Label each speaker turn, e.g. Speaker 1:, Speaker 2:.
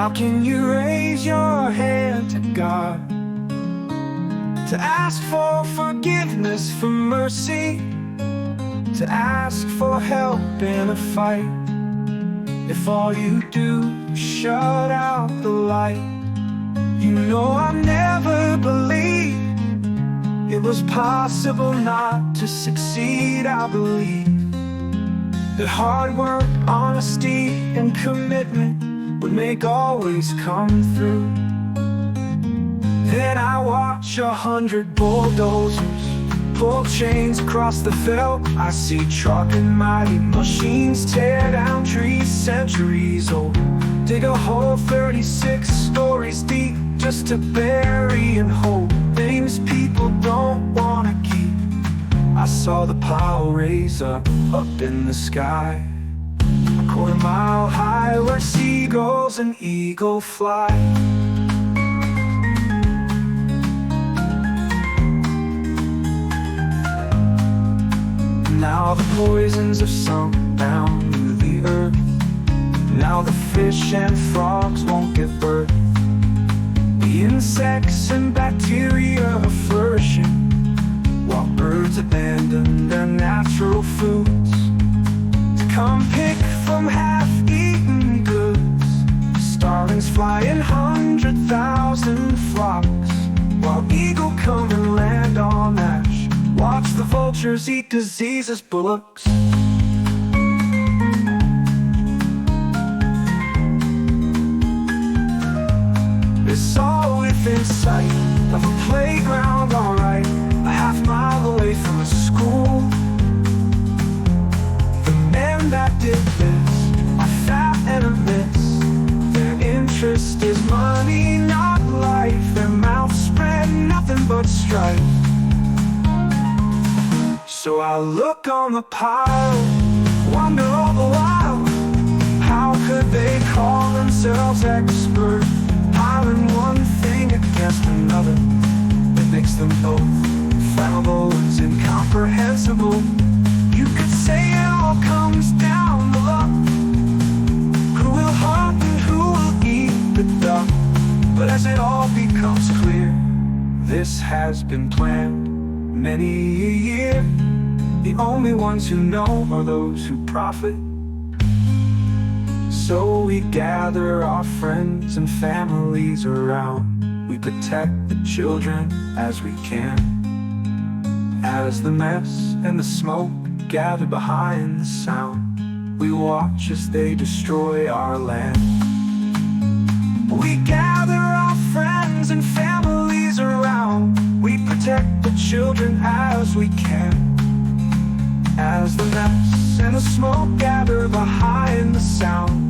Speaker 1: How can you raise your hand to God, to ask for forgiveness, for mercy, to ask for help in a fight, if all you do is shut out the light? You know I never believed it was possible not to succeed. I believe that hard work, honesty, and commitment would make always come through. Then I watch 100 bulldozers pull chains across the veldt. I see truck and mighty machines tear down trees centuries old, dig a hole 36 stories deep just to bury and hold things people don't wanna keep. I saw the pile raise up in the sky, a quarter mile high, where seagulls and eagles fly. Now the poisons have sunk down to the earth. Now the fish and frogs won't give birth. The insects and bacteria are flourishing, while birds abandon their natural foods to come pick from half-eaten goods. Starlings fly in 100,000 flocks, while eagle come and land on ash. Watch the vultures eat disease as bullocks. It's all within sight of a playground, alright, a half-mile away from a school. The men that did this are fat and amiss. Their interest is money, not life. Their mouths spread nothing but strife. So I look on the pile, wonder all the while, how could they call themselves expert, piling one thing against another that makes them both inflammable and incomprehensible? You could say it all comes down to luck, who will hunt and who will eat the duck. But as it all becomes clear, this has been planned many a year. The only ones who know are those who profit. So we gather our friends and families around. We protect the children as we can, as the mess and the smoke gather behind the sound. We watch as they destroy our land. We gather our friends and families around. We protect the children as we can, as the mess and the smoke gather behind the sound.